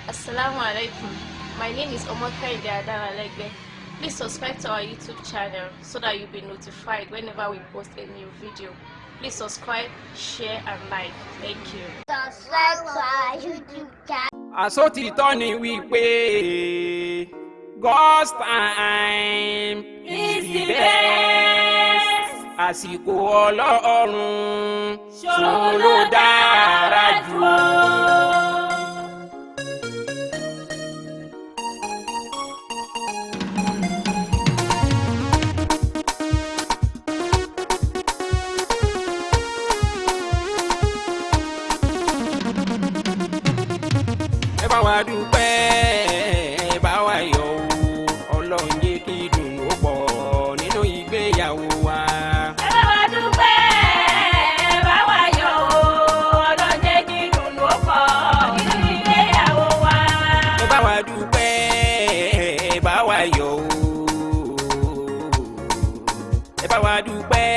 Assalamu alaikum. My name is Omokaide Adaralegbe. Please subscribe to our YouTube channel so that you'll be notified whenever we post a new video. Please subscribe, share and like. Thank you. Subscribe to our YouTube channel. Àsọtítọ́ ni wípé God's time is the best. Àsìkò Ọlọ́run ṣòun ló dára jù. Ẹ bá wa dúpẹ́, ẹ bá wa yọ̀ o, Ọlọ́run jẹ́ kí ìdùnnú pọ̀ nínú ìgbéyàwó wa. Ẹ bá wa dúpẹ́, ẹ bá wa yọ̀ o, Ọlọ́run jẹ́ kí ìdùnnú pọ̀ nínú ìgbéyàwó wa. Ẹ bá wa dúpẹ́, ẹ bá wa yọ̀ o, ẹ bá wa dúpẹ́,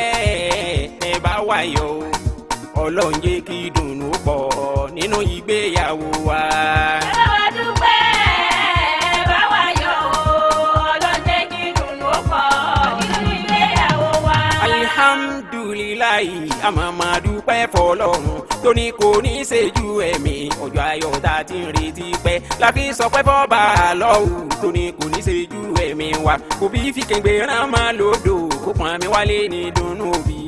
ẹ bá wa yọ̀ o, Ọlọ́run jẹ́ kí ìdùnnú pọ̀ nínú ìgbéyàwó wa. Ẹ bá wa dúpẹ́, ẹ bá wa yọ̀ o, Ọlọ́run jẹ́ kí ìdùnnú pọ̀ nínú ìgbéyàwó wa. Alihamdulilayi, a máa dúpẹ́ fọ́lọ́run tó ní kò ní í ṣe ju ẹ̀mí ọjọ́ ayọ̀ tá a ti ń retí pẹ́ la fi sọ pé fọ́ba àlọ́hù tó ní kò ní í ṣe ju ẹ̀mí wa kò bí fìkẹ́gbẹ́ rán máa lòdò kó pọn mi wálé ní dùnnú òbí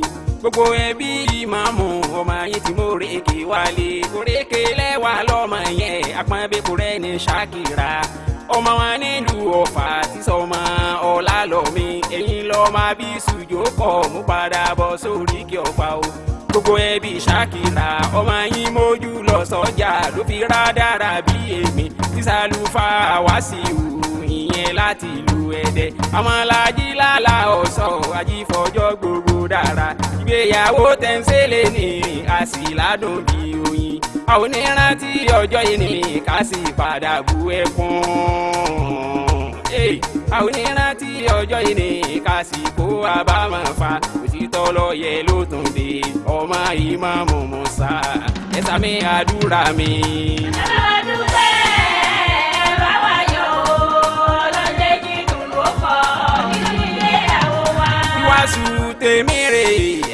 gbogbo ẹbí ìmáàmù ọmọ yín tí mo rèké wálé kórèké lẹ́wà lọ́mọ yẹn apọ́nbẹ́kọ rẹ̀ ní Ṣàkírà ọmọ wọn nílùú Ọ̀fà sísọmọ Ọlálọ́mí ẹ̀yìn lọ́mọ bí sùjó kọ̀ mú padà bọ̀ sórí kí Ọ̀fà o gbogbo ẹbí Ṣàkírà ọmọ yín mójú lọ sọ́jà ló fi rádára bí èmi sísàlùfà wá sí ìhù ìyẹn láti ìlú Ẹdẹ àwọn alájí lálá ọ̀sọ̀ ajífọjọ́ gbogbo dára ìgbéyàwó tẹ̀sílẹ̀ ní àsìládùn bí oyin a ò ní rántí ọjọ́ yìí ní ká sì padà bu ẹkún a ò ní rántí ọjọ́ yìí ní ká sì kó àbámọ̀ fa òtítọ́ lọ́yẹ ló tún dé ọmọ ìmáàmù Mùsá ẹ sàmì àdúrà mi. Ẹ bá wa dúpẹ́, ẹ bá wa yọ̀ o, Ọlọ́run jẹ́ kí ìdùnnú pọ̀ nínú ìgbéyàwó wa. Ìwàásù tèmi rè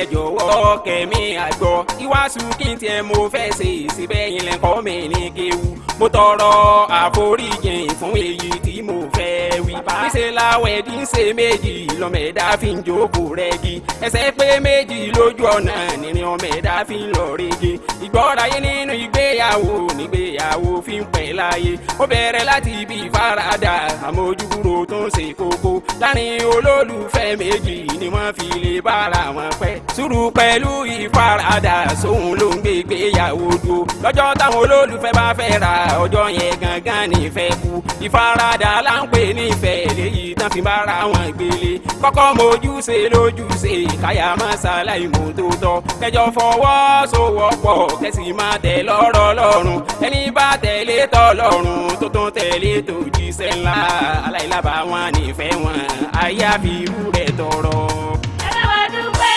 ẹ jọ̀wọ́ kẹ́mi àgbọ̀ ìwàásù kí n tiẹ̀ mo fẹ́ ṣe síbẹ̀ yín lẹ́kọ́ mi ní kéwu mo tọrọ àforíjìn fún èyí tí mo fẹ́ wí. níṣẹ́ láwẹ̀ tí ń ṣe méjì lọ́mọ ẹ̀dá fi ń jókòó rẹ́gí ẹsẹ̀ pé méjì lójú ọ̀nà nínú ọmọ ẹ̀dá fi ń lọ rẹ́gí ìgbọ́ráyé nínú ìgbéyàwó nígbéyàwó fi ń pẹ́ láyé ó bẹ̀rẹ̀ láti ibi ìfaradà àmójúkúrò tó ń ṣe kókó láàrin olólùfẹ́ méjì ni wọ́n fi lè bára wọn pẹ́ sùúrù pẹ̀lú ìfaradà sóhun ló ń gbé ìgbéyàwó dúró lọ́jọ́ táwọn olólùfẹ́ bá fẹ́ ra ọjọ́ yẹn gangan nífẹ̀ẹ́ kú ìfaradà là ń pè nífẹ̀ẹ́ léyìí tán fi bára wọn gbélé kọ́kọ́ mojúṣe lójúṣe káyà má ṣàlàyé mọ́ tó tọ́ kẹjọ fọwọ́sowọ́pọ̀ kẹsì má tẹ̀ lọ́rọ̀ lọ́rùn ẹni bá tẹ̀lé tọ́lọ́run tó tún tẹ̀lé tó jíṣẹ́ ńlá aláìlábà wọn nífẹ̀ẹ́ wọn àyàfi irú rẹ̀ tọrọ. Ẹ bá wa dúpẹ́,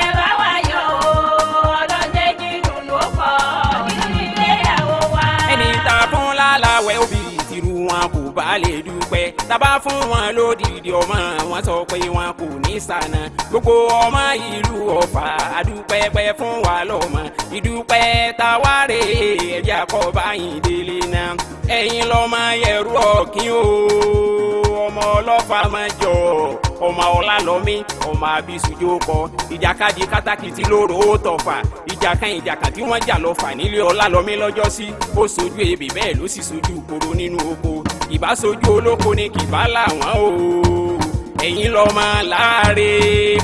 ẹ bá wa yọ̀ o, Ọlọ́run jẹ́ kí ìdùnnú pọ̀ nínú ìgbéyàwó wa. ẹni tá a fún lálàwẹ̀ òbí tìrú wọn kò bá lè dúpẹ́ tábà fún wọn lódìdí ọmọ wọn sọ pé wọn kò ní sànà gbogbo ọmọ ìlú Ọ̀fà àdúpẹ́pẹ́ fún wa lọ́mọ ìdúpẹ́ táwárè ẹ̀jẹ̀ àkọ́bá yìí délé náà ẹ̀yin lọ́mọ yẹ̀rù ọ̀kín o ọmọ Ọlọ́fà máa jọ ọmọ Ọlálọ́mí ọmọ abisujó kọ ìjàkadì kátàkìtì lóró tọ̀fà ìjàkan tí wọ́n jà lọ́fà nílé Ọlálọ́mí lọ́jọ́sí ó sojú ebè bẹ́ẹ̀ ló sì sojú koro nínú oko ìbá sojú olóko ni kìbá làwọn o ẹ̀yin lọ́mọ láre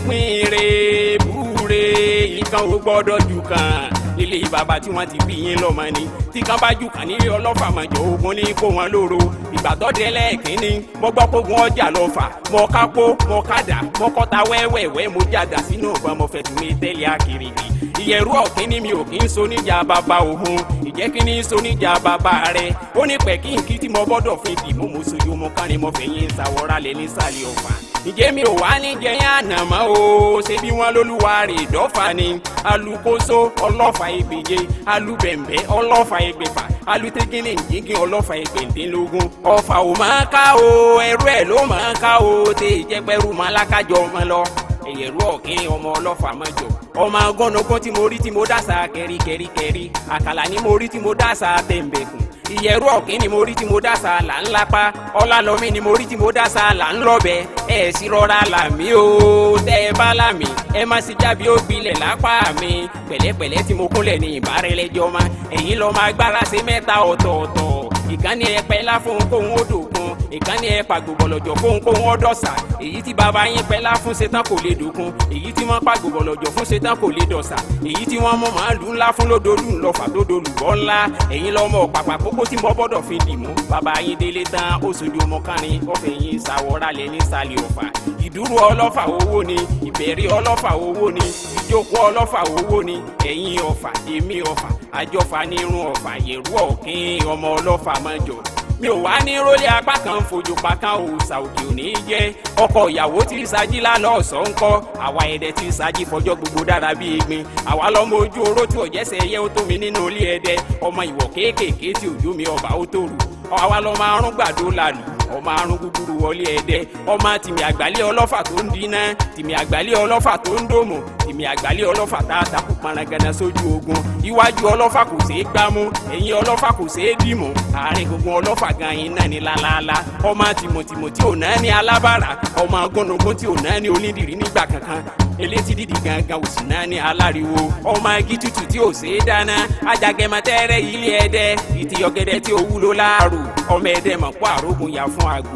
pínre búre ìkan ò gbọ́dọ̀ jù kan ilé bàbá tí wọ́n ti bí yín lọ́mọ ni tí kan bá jù kàn nílé Ọlọ́fà mọ̀jọ́ ogun ní kó wọn lóró ìgbà tó dé lẹ́ẹ̀kínní mo gbọ́ pógun ọjà lọ́fà mo kápó mo kádà mo kọ́ta wẹ́wẹ́wẹ́ mo jàdà sínú ọ̀gbọ́n mo fẹ̀tún mi tẹ́lẹ̀ akérèdè ìyẹ̀rú ọ̀kínní mi ò kí ń so níjà bàbá òun ìjẹ́ kí ní so níjà bàbá rẹ̀ ó ní pẹ̀ kí n kí tí mo gbọ́dọ̀ fi dì mo sojú mo kán ni mo fẹ̀yìn ṣàwọ́rálẹ̀ nísàlẹ̀ Ọ̀fà ìjẹ́ mi ò wá ní jẹyàn ànàmọ́ o ṣé bí wọ́n lólúwa rè dọ́fà ni alukoso ọlọ́fà ìgbèje alubẹ̀m̀bẹ̀ ọlọ́fà ìgbèfà alutẹ́gínní jígin ọlọ́fà ìgbèǹdínlógún ọfà ò máa ká o ẹrú ẹ̀ ló máa ká o tẹ ìjẹgbẹ́rú máa lákájọ ọmọ lọ ẹ̀yẹ̀rú ọ̀kín ọmọ ọlọ́fà mọ́jọ ọmọ agọ́nogún tí mo rí tí mo dásà kẹríkẹríkẹrí àkàlà ni mo rí tí mo dásà tẹ̀m̀bẹ̀kùn ìyẹ̀rú ọ̀kín ni mo rí tí mo dásà là ń lápá ọlálọ́mí ni mo rí tí mo dásà là ń lọ́bẹ̀ ẹ̀ sì rọra làmí o tẹ́ ẹ bá làmí ẹ má sì jábí ó gbilẹ̀ lápá mi pẹ̀lẹ́pẹ̀lẹ́ tí mo kúnlẹ̀ ní ìbárẹ̀lẹ́jọ́ ma ẹ̀yin lọ́ọ́ máa gbára sí mẹ́ta ọ̀tọ̀ọ̀tọ̀ ìkànnì ẹ pẹ́ lá fún kóhun ó dòkun ìkànnì ẹ pàgbọ́bọ̀lọ̀jọ̀ fún kóhun ó dọ̀sà èyí tí bàbá yín pẹ́ lá fún ṣetán kò lè dòkun èyí tí wọ́n pàgbọ́bọ̀lọ̀jọ̀ fún ṣetán kò lè dọ̀sà èyí tí wọ́n mú màálù ńlá fún lódolú ńlọfà tó dolùbọ́ ńlá ẹ̀yin lọ́mọ pàpà kókó tí mo gbọ́dọ̀ fi dìmú bàbá yín délé tán ó sojú ọmọkànrin ọ̀fẹ́ yín ṣàwọ́rà lẹ́ ní sàlẹ̀ ọ̀fà ìdúró ọlọ́fà owó ni ìbẹ̀rẹ̀ ọlọ́fà owó ni ìjókòó ọlọ́fà owó ni ẹ̀yin ọ̀fà èmi ọ̀fà àjọfà ní irun ọ̀fà yẹ̀rú ọ̀kín ọmọ ọlọ́fà mọ́jọ mi ò wá ní rólé apá kan fojú pa kan òòsà òkè òní jẹ́ ọkọ ìyàwó tí ìsajì lálọ́ ọ̀sán ń kọ́ àwa ẹ̀dẹ̀ tí ìsajì fọjọ́ gbogbo dára bí egbin àwa lọ́mọ ojú oró tí ọ̀jẹ̀sẹ̀ yẹ ó tó mi nínú ilé ẹ̀dẹ̀ ọmọ ìwọ̀ kéékèèké tí òjò mi ọba ó tó rù àwa lọ́mọ arún gbàdó lálù ọmọ arún gúgúrú wọlé ẹ̀dẹ̀ ọmọ tìmì àgbálẹ̀ ọlọ́fà tó ń dínà tìmì àgbálẹ̀ ọlọ́fà tó ń dòmò tìmì àgbálẹ̀ ọlọ́fà tá a takú panagana sójú ogun iwájú ọlọ́fà kò ṣeé gbámú ẹ̀yìn ọlọ́fà kò ṣeé dìmú àárín gbogbo ọlọ́fà gan yín náà ní lálálá ọmọ tìmọ̀tìmọ̀ tí ò náà ní alábàárà ọmọ agọ́nogún tí ò náà ní onídìrí nígbà kankan elétí dídì gangan ò sì náà ní aláriwo ọmọ igi tútù tí ò ṣeé dáná ajagẹmọtẹ́rẹ́ ilé ẹ̀dẹ̀ ìtìyọ̀gẹ̀dẹ̀ tí ò wúlò láàrò ọmọ ẹ̀dẹ̀ mọ̀ kó àrógùn yà fún àgò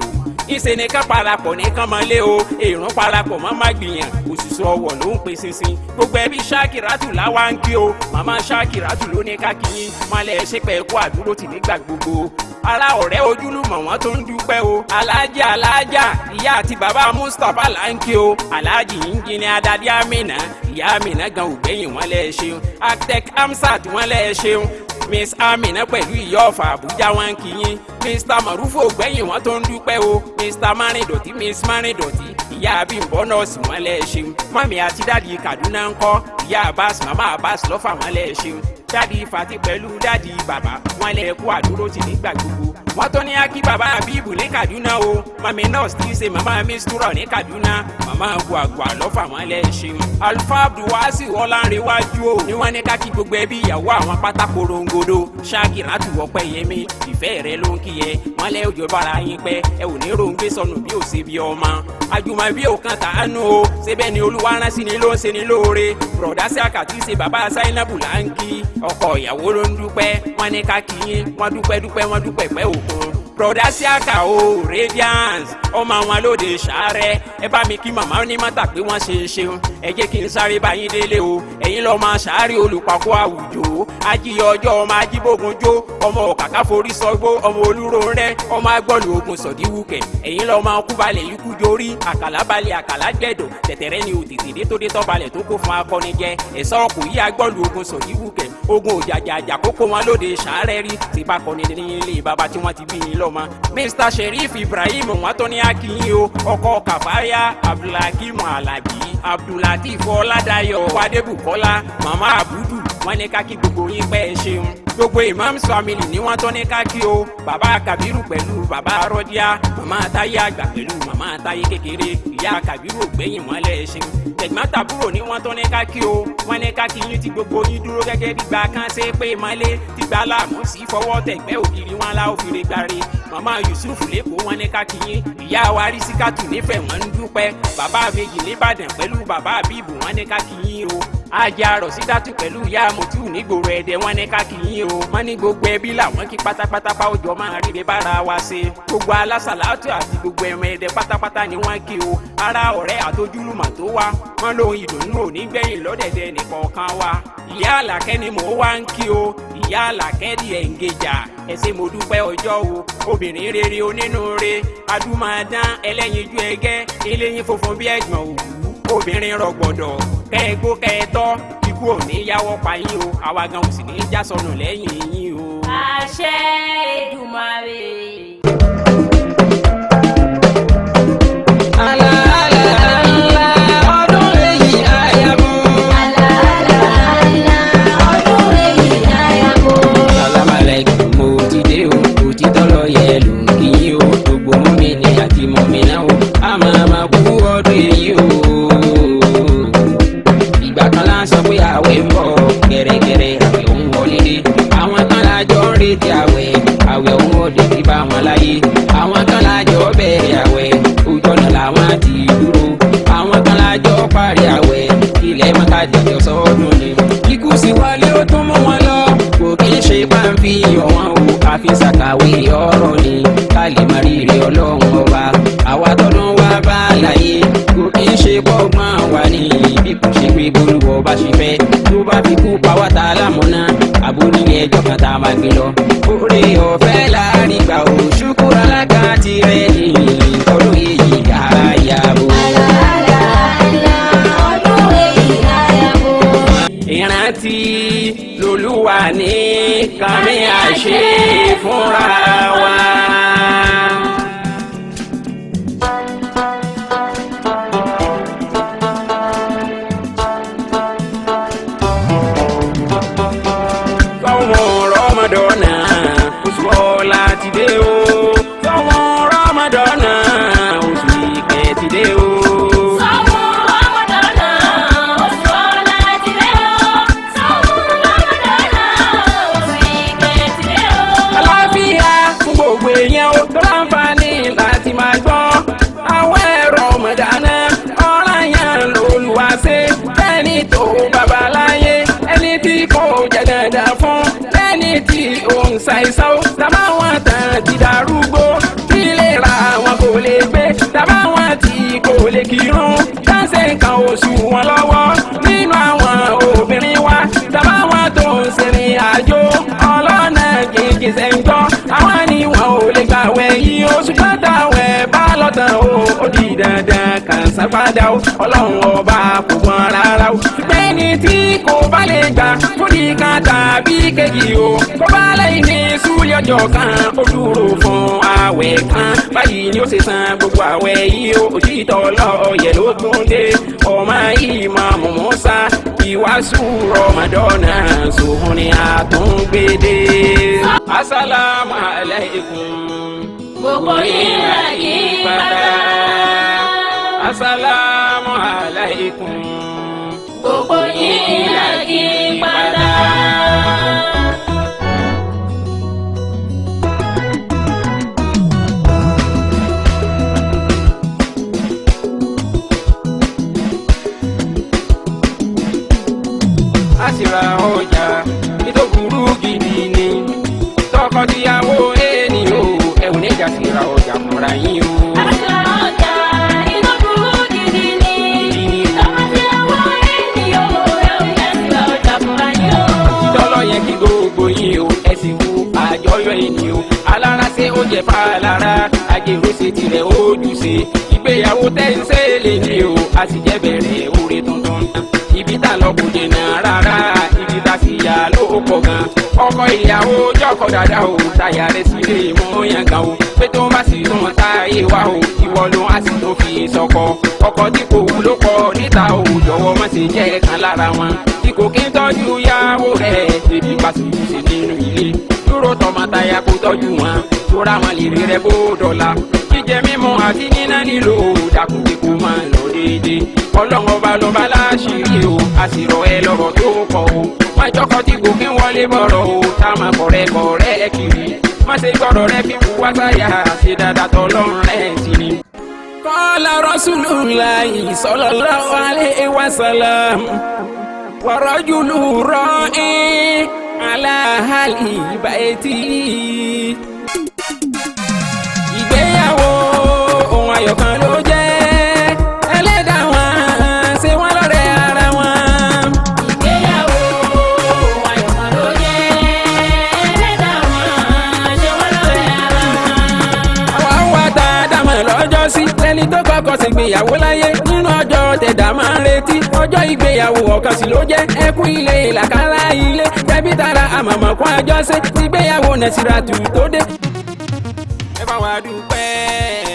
ìṣe nìkan parapọ̀ nìkan máa lé o èrún parapọ̀ má má gbìyàn òṣìṣẹ́ ọwọ́ ló ń pe ṣinṣin gbogbo ẹbí Ṣakiratu láwa ń kí o màmá Ṣakiratu ló ní ká kí yín má lẹ ṣe pẹ́ kó àdúró tì nígbà gbogbo ara ọ̀rẹ́ ojúlùmọ̀ wọn tó ń dúpẹ́ o alájà ìyá àti bàbá Mustapha là ń kí o aláàjì yín jí ní adadí Amina ìyá Amina gan ògbẹ́yìn wọn lẹ ṣeun Actec Amsat wọn lẹ ṣeun Miss Amina pẹ̀lú ìyá ọ̀fà Àbújá wọn kí yín Mr Marufo gbẹ̀yìn wọn tó ń dúpẹ́ o Mr Marindoti Miss Marindoti ìyá Abímbọ́ nọ́ọ̀sì wọn lẹ ṣeun mọ́mí àti dáàdi Kaduna ń kọ́ ìyá Abbas mama Abbas lọ́fà wọn lẹ ṣeun dáàdi Fati pẹ̀lú dáàdi bàbá wọn lẹ kú àdúró tì nígbà gbogbo wọn tó ní akí bàbá Abibu ní Kaduna o mami nọ́ọ̀sì tí í ṣe mama Mistura ní Kaduna mama Guagua lọ́fà wọn lẹ ṣeun Alfa Abdulwasi Ọlánrewájú o ní wọn ní kákí gbogbo ẹbí ìyàwó àwọn pátá korongodo Ṣakiratu Ọpẹ́yẹmí ìfẹ́ rẹ ló ń kí yẹ wọn lẹ òjò bára yín pẹ́ ẹ ò ní ròǹgbé sọnù bí ò ṣe bí ọmọ àjùmọ̀ bí ò kan tàánú o ṣebẹ́ ni Olúwa rán sí ni ló ń ṣe ni lóore bùrọ̀dá sí àkàtì ṣe bàbá Zainabu là ń kí ọkọ ìyàwó ló ń dúpẹ́ wọn ní ká kí yín wọn dúpẹ́ pẹ́ òkun bùrọ̀dá sí àkà o Radiance ọmọ àwọn lóde ṣàárẹ̀ ẹ bá mi kí màmá ní mọ́tà pé wọ́n ṣe ṣeun ẹ jẹ́ kí n sáré bá yín délé o ẹ̀yin lọ́ọ́ máa ṣàárẹ̀ olùpàkọ́ àwùjọ ajíyọ ọjọ́ ọmọ ajíbógun jó ọmọ ọ̀kàkà forí sọgbó ọmọ olúro rẹ ọmọ agbọ́lù ogun sọ̀díwùkẹ̀ ẹ̀yin lọ́ọ́ máa kú balẹ̀ ikú jórí àkàlà balẹ̀ àkàlà gbẹ̀dọ̀ tẹ̀tẹ̀rẹ́ ni òtítì dé tó dé tọ́ balẹ̀ tó kó fún akọni jẹ ẹ̀sọ́ ọkọ̀ yí agbọ́lù ogun sọ̀díwùkẹ̀ ogun òjàjà àjàkókò wọn lóde ṣàárẹ̀ rí tipa kọ́ni ní ilé bàbá tí wọ́n ti bí yín lọ́mọ Mr Sheriff Ibrahim wọn tó ní akínyìn o ọkọ Kàfáyà Abdulhakeem Alabi Abdulateef Ọládayọ̀ Adébùkọ́lá mama Abudu wọn ní ká kí gbogbo yín pẹ́ ṣeun gbogbo Imams family ni wọ́n tó ní ká kí o bàbá Kabiru pẹ̀lú bàbá Rọ́díà màmá Táyé àgbà pẹ̀lú màmá Táyé kékeré ìyá Kabiru ògbẹ́yìn wọn lẹ́ ṣeun tẹ̀gbọ́n-tàbúrò ni wọ́n tó ní ká kí o wọ́n ní ká kí yín tí gbogbo yín dúró gẹ́gẹ́ bí gbà kan ṣe pé mọ́lé tí gbà láàmú sí fọwọ́ tẹ̀gbẹ́ ògiri wọn lá òfìrè gbáre màmá Yusuf lẹ́kọ̀ọ́ wọn ní ká kí yín ìyá wa Rísíkátù nífẹ̀ẹ́ wọn ń dúpẹ́ bàbá Àbèjì nìbàdàn pẹ̀lú bàbá Àbíbù wọn ní ká kí yín o ajá Rọ̀sídátù pẹ̀lú ìyá Mùtú nígboro Ẹdẹ wọn ní ká kí yín o wọn ní gbogbo ẹbí làwọn kí pátápátá pa òjò máa rí bára wa ṣe gbogbo alásàlátù àti gbogbo ẹmọ Ẹdẹ pátápátá ni wọn kí o ara ọ̀rẹ́ àtojúlùmọ̀ tó wá wọn lóhun ìdùnnú òní gbẹ̀yìn lọ́dẹ̀dẹ̀ nìkọ̀ọ̀kan wa ìyá Àlàkẹ́ ni mò ń wá ń kí o ìyá Àlàkẹ́ di ẹ̀ǹgẹ̀jà ẹ ṣé mo dúpẹ́ ọjọ́ o obìnrin rere onínúure adúmáadán ẹlẹ́yinjú ẹgẹ́ eléyín funfun bí ẹ̀gbọ̀n òwú obìnrin rọgbọdọ kẹgbó kẹtọ ikú ò ní yáwọ́ pa yín o àwa gan ò sì ní já sọnù lẹ́yìn yín o. àṣẹ Èdùmàrè. àwẹ̀ àwẹ̀ òun ò dé bí bá wọn láyé àwọn kan lájọ bẹ̀rẹ̀ àwẹ̀ ojú ọ̀nà làwọn ti dúró àwọn kan lájọ parí àwẹ̀ ilẹ̀ mọ́ta dìjọ sọ́dún ni ikú sì wọlé ó tún mú wọn lọ kò kí ń ṣe bá ń fi ọ̀wọ́n o àfi ṣàkàwé ọ̀rọ̀ ni ká lè má rírì ọlọ́run ọba àwa tọdún wa bá láyé kò kí ń ṣe bọ́gbọ́n wà ní bí kò ṣe pé bolúwọ̀ bá ṣe fẹ́ tó bá fi kú pàwọ́ta lámúná àbúrò ilé ẹjọ́ kan tá a máa gbé lọ. oore ọ̀fẹ́ láàrin gbà ó ṣùkúrọ̀ alága tirẹ̀ ní ọdún èyí àyàbò. ìrántí lolúwa ní kàmí àṣẹ fúnra wa. ṣàìsàn tàbá wọn tàn ti darúgbó nílé ra wọn kò lè gbé tàbá wọn tí kò lè kírun dáńsẹ̀ nǹkan oṣù wọn lọ́wọ́ nínú àwọn obìnrin wa tàbá wọn tó ń ṣèrìn àjò ọlọ́nà gègé sẹ́ńjọ́ àwọn ni wọn ò lè gbàwẹ̀ yìí oṣù tọ́tàwẹ̀ bá lọ́tàn ó di dandan kàn sápadà ọlọ́run ọba kò gbọ́n rárá o bẹ́ẹ̀ni tí kò bá lè gbà tó di kan tàbí kejì o kó bá lẹ́yìn ní súlẹ̀ ọjọ́ kan ó dúró fún àwẹ̀ kan báyìí ni ó ṣe san gbogbo àwẹ̀ yìí ó òtítọ́ lọ́ọ̀yẹ̀ ló tún dé ọmọ ìmáàmù Mùsá ìwàásù rọmọdọ́nà sóhun ni a tún gbé dé. Assalamu alaikum gbogbo ìrà yìí padà. Assalamu alaikum gbogbo ìrà yìí padà. àṣìra ọjà tó burú gidi ni tọkọtìyàwó ẹni o ẹ̀wọ̀n níjà síra ọjà fúnra yín o. àṣìra ọjà tó burú gidi ni tọkọtìyàwó ẹni o ẹ̀wọ̀n níjà síra ọjà fúnra yín o. tọ́lọ́ yẹ kí gbogbo yín o ẹ sì wo àjọyọ̀ ẹni o alára ṣe ó jẹ fàlàrà àjèrò ṣe tirẹ̀ ojúṣe ìgbéyàwó tẹ́ ń ṣe lè ní o a sì jẹ́ bẹ̀rẹ̀ oore tuntun ibi tá lọ kò jìnnà rárá ibi tá sì yà ló pọ̀ gan ọkọ ìyàwó jọkọ dáadáa o táyà rẹ̀ sì lè mú yàn gan o pé tó bá sì tún táyé wá o ìwọ ló á sì tó fi sọkọ ọkọ tí kò wúlò pọ̀ níta o jọ̀wọ́ má ṣe jẹ́ kan lára wọn tí kò kí ń tọ́jú yàwó rẹ̀ ebi pàṣẹ ṣe nínú ilé dúró tọmọtaya kó tọ́jú wọn tó ra wọn lè rí rẹ bó dọ̀la jíjẹ mímu àti níná nílò dàkúndé kó máa lọ déédéé ọlọ́run ọba lọ́ba láṣìírí o àṣìrò ẹ lọ́rọ̀ tó pọ̀ o má jọkọ tí kò kí ń wọlé bọ̀rọ̀ o tá a máa kọ̀rẹ́ kiri má ṣe gbọ́dọ̀ rẹ fi kú wá sáyà ṣe dáadáa tọ́lọ́run rẹ̀ sí ni. Qala Rasulullahi sallallahu alaihi wasallam wa rajulun ra'in ala ahli baiti. ìgbéyàwó ohun ayọ̀ kan ló jẹ́ ẹlẹ́dàá wọn ṣe wọ́n lọ́rẹ́ ara wọn. ìgbéyàwó ohun ayọ̀ kan ló jẹ́ ẹlẹ́dàá wọn ṣe wọ́n lọ́rẹ́ ara wọn. àwa ń wá tá a dá mọ̀ lọ́jọ́ sí lẹ́ni tó kọ́kọ́ ṣègbéyàwó láyé nínú ọjọ́ tẹ̀dá máa ń retí ọjọ́ ìgbéyàwó ọ̀kan sì ló jẹ́ ẹkún ilé làkàrà ilé tẹ̀bí tara àmọ̀mọ̀kún àjọṣe ìgbéyàwó Nasiratu tó dé. ẹ bá wa dúpẹ́.